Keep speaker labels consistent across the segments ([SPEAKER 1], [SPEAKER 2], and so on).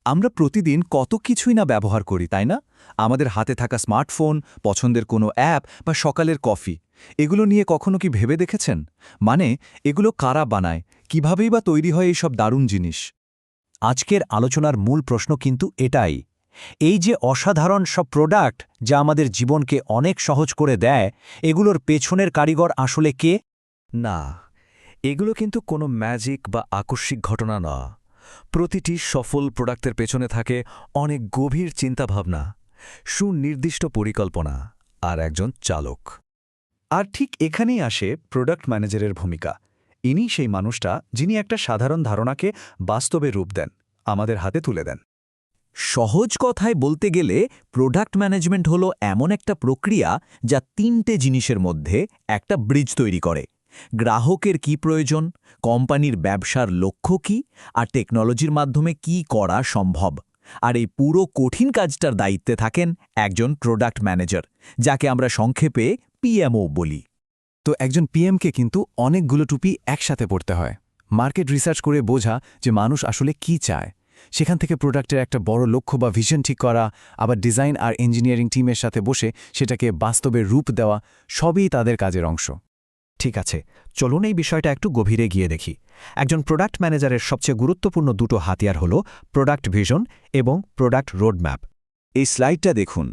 [SPEAKER 1] আমরা প্রতিদিন কত কিছুই না ব্যবহার করি তাই না? আমাদের হাতে থাকা স্মার্টফোন, পছন্দের কোনো অ্যাপ বা সকালের কফি, এগুলো নিয়ে কখনো কি ভেবে দেখেছেন? মানে এগুলো কারা বানায়, কিভাবেই বা তৈরি হয় এইসব দারুণ জিনিস?
[SPEAKER 2] আজকের আলোচনার মূল প্রশ্ন কিন্তু এটাই। এই যে অসাধারণ সব প্রোডাক্ট যা আমাদের জীবনকে অনেক সহজ করে দেয়, এগুলোর পেছনের কারিগর আসলে কে?
[SPEAKER 3] না, এগুলো কিন্তু কোনো ম্যাজিক বা আকস্মিক ঘটনা না। প্রতিটি সফল প্রোডাক্টের পেছনে থাকে অনেক গভীর চিন্তাভাবনা, সুনির্দিষ্ট পরিকল্পনা আর একজন চালক।
[SPEAKER 1] আর ঠিক এখানেই আসে প্রোডাক্ট ম্যানেজারের ভূমিকা। ইনি সেই মানুষটা যিনি একটা সাধারণ ধারণাকে বাস্তবে রূপ দেন, আমাদের হাতে তুলে দেন।
[SPEAKER 2] সহজ কথায় বলতে গেলে প্রোডাক্ট ম্যানেজমেন্ট হলো এমন একটা প্রক্রিয়া যা তিনটে জিনিসের মধ্যে একটা ব্রিজ তৈরি করে: গ্রাহকের কি প্রয়োজন, কোম্পানির ব্যবসার লক্ষ্য কি, আর টেকনোলজির মাধ্যমে কি করা সম্ভব। আর এই পুরো কঠিন কাজটার দায়িত্বে থাকেন একজন প্রোডাক্ট ম্যানেজার, যাকে আমরা সংক্ষেপে পিএমও বলি।
[SPEAKER 1] তো একজন পিএমকে কিন্তু অনেকগুলো টুপি একসাথে পড়তে হয়। মার্কেট রিসার্চ করে বোঝা যে মানুষ আসলে কি চায়, সেখান থেকে প্রোডাক্টের একটা বড় লক্ষ্য বা ভিশন ঠিক করা, আবার ডিজাইন আর ইঞ্জিনিয়ারিং টিমের সাথে বসে সেটাকে বাস্তবে রূপ দেওয়া, সবই তাদের কাজের অংশ।
[SPEAKER 2] ঠিক আছে, চলুন এই বিষয়টা একটু গভীরে গিয়ে দেখি। একজন প্রোডাক্ট ম্যানেজারের সবচেয়ে গুরুত্বপূর্ণ দুটো হাতিয়ার হল প্রোডাক্ট ভিশন এবং প্রোডাক্ট রোডম্যাপ।
[SPEAKER 1] এই স্লাইডটা দেখুন,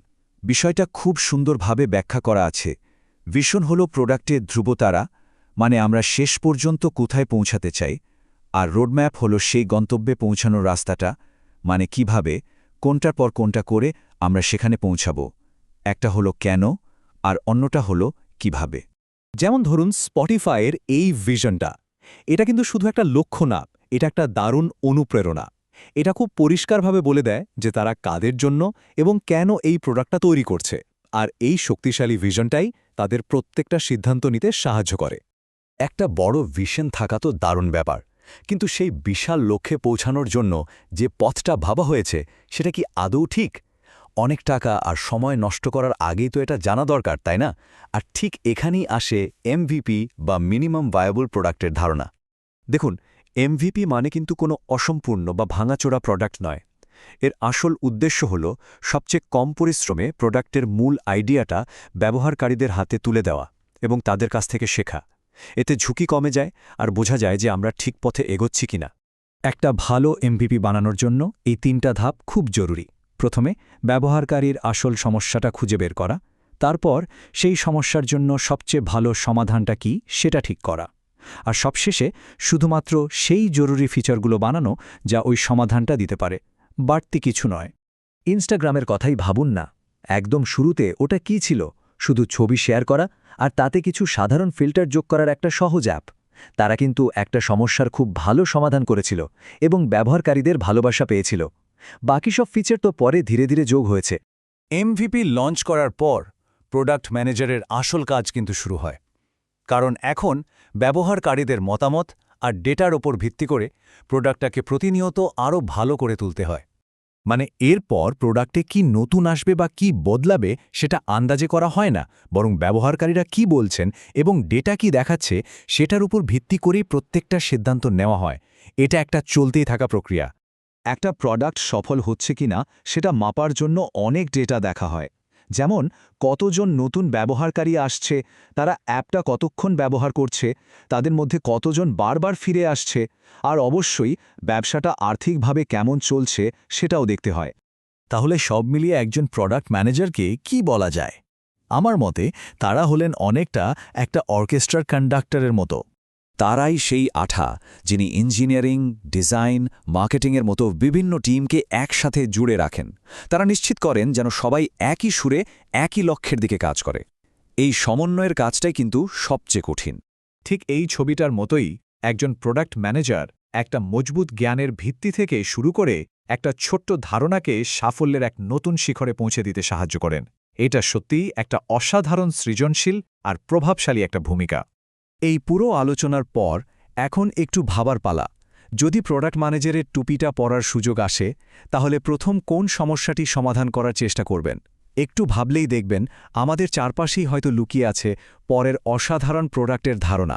[SPEAKER 1] বিষয়টা খুব সুন্দরভাবে ব্যাখ্যা করা আছে। ভিশন হল প্রোডাক্টের ধ্রুবতারা, মানে আমরা শেষ পর্যন্ত কোথায় পৌঁছাতে চাই, আর রোডম্যাপ হল সেই গন্তব্যে পৌঁছানোর রাস্তাটা, মানে কিভাবে, কোনটার পর কোনটা করে আমরা সেখানে পৌঁছাব। একটা হলো কেন আর অন্যটা হলো কিভাবে।
[SPEAKER 4] যেমন ধরুন স্পটিফাইয়ের এই ভিশনটা, এটা কিন্তু শুধু একটা লক্ষ্য না, এটা একটা দারুণ অনুপ্রেরণা। এটা খুব পরিষ্কারভাবে বলে দেয় যে তারা কাদের জন্য এবং কেন এই প্রোডাক্টটা তৈরি করছে, আর এই শক্তিশালী ভিশনটাই তাদের প্রত্যেকটা সিদ্ধান্ত নিতে সাহায্য করে।
[SPEAKER 3] একটা বড় ভিশন থাকা তো দারুণ ব্যাপার, কিন্তু সেই বিশাল লক্ষ্যে পৌঁছানোর জন্য যে পথটা ভাবা হয়েছে সেটা কি আদৌ ঠিক? অনেক টাকা আর সময় নষ্ট করার আগেই তো এটা জানা দরকার, তাই না? আর ঠিক এখানেই আসে এমভিপি বা মিনিমাম ভায়াবল প্রোডাক্টের ধারণা।
[SPEAKER 4] দেখুন, এমভিপি মানে কিন্তু কোনো অসম্পূর্ণ বা ভাঙাচোরা প্রোডাক্ট নয়। এর আসল উদ্দেশ্য হল সবচেয়ে কম পরিশ্রমে প্রোডাক্টের মূল আইডিয়াটা ব্যবহারকারীদের হাতে তুলে দেওয়া এবং তাদের কাছ থেকে শেখা। এতে ঝুঁকি কমে যায় আর বোঝা যায় যে আমরা ঠিক পথে এগোচ্ছি কিনা। একটা ভালো এমভিপি বানানোর জন্য এই তিনটা ধাপ খুব জরুরি। প্রথমে ব্যবহারকারীর আসল সমস্যাটা খুঁজে বের করা, তারপর সেই সমস্যার জন্য সবচেয়ে ভালো সমাধানটা কি সেটা ঠিক করা, আর সবশেষে শুধুমাত্র সেই জরুরি ফিচারগুলো বানানো যা ওই সমাধানটা দিতে পারে, বাড়তি কিছু নয়।
[SPEAKER 2] ইনস্টাগ্রামের কথাই ভাবুন না, একদম শুরুতে ওটা কি ছিল? শুধু ছবি শেয়ার করা আর তাতে কিছু সাধারণ ফিল্টার যোগ করার একটা সহজ অ্যাপ। তারা কিন্তু একটা সমস্যার খুব ভালো সমাধান করেছিল এবং ব্যবহারকারীদের ভালোবাসা পেয়েছিল। বাকি সব ফিচার তো পরে ধীরে ধীরে যোগ হয়েছে।
[SPEAKER 1] এমভিপি লঞ্চ করার পর প্রোডাক্ট ম্যানেজারের আসল কাজ কিন্তু শুরু হয়। কারণ এখন ব্যবহারকারীদের মতামত আর ডেটার ওপর ভিত্তি করে প্রোডাক্টটাকে প্রতিনিয়ত আরও ভালো করে তুলতে হয়। মানে এরপর প্রোডাক্টে কি নতুন আসবে বা কি বদলাবে সেটা আন্দাজে করা হয় না, বরং ব্যবহারকারীরা কি বলছেন এবং ডেটা কি দেখাচ্ছে সেটার উপর ভিত্তি করেই প্রত্যেকটা সিদ্ধান্ত নেওয়া হয়। এটা একটা চলতেই থাকা প্রক্রিয়া। একটা প্রোডাক্ট সফল হচ্ছে কিনা সেটা মাপার জন্য অনেক ডেটা দেখা হয়। যেমন কতজন নতুন ব্যবহারকারী আসছে, তারা অ্যাপটা কতক্ষণ ব্যবহার করছে, তাদের মধ্যে কতজন বারবার ফিরে আসছে, আর অবশ্যই ব্যবসাটা আর্থিকভাবে কেমন চলছে সেটাও দেখতে হয়। তাহলে সব মিলিয়ে একজন প্রোডাক্ট ম্যানেজারকে কি বলা যায়? আমার মতে তারা হলেন অনেকটা একটা অর্কেস্ট্রার কন্ডাক্টরের মতো। তারাই সেই আঠা যিনি ইঞ্জিনিয়ারিং, ডিজাইন, মার্কেটিংয়ের মতো বিভিন্ন টিমকে একসাথে জুড়ে রাখেন। তারা নিশ্চিত করেন যেন সবাই একই সুরে একই লক্ষ্যের দিকে কাজ করে। এই সমন্বয়ের কাজটাই কিন্তু সবচেয়ে কঠিন। ঠিক এই ছবিটার মতোই একজন প্রোডাক্ট ম্যানেজার একটা মজবুত জ্ঞানের ভিত্তি থেকে শুরু করে একটা ছোট্ট ধারণাকে সাফল্যের এক নতুন শিখরে পৌঁছে দিতে সাহায্য করেন। এটা সত্যিই একটা অসাধারণ সৃজনশীল আর প্রভাবশালী একটা ভূমিকা। এই পুরো আলোচনার পর এখন একটু ভাবার পালা। যদি প্রোডাক্ট ম্যানেজারের টুপিটা পরার সুযোগ আসে, তাহলে প্রথম কোন সমস্যাটি সমাধান করার চেষ্টা করবেন? একটু ভাবলেই দেখবেন আমাদের চারপাশেই হয়তো লুকিয়ে আছে পরের অসাধারণ প্রোডাক্টের ধারণা।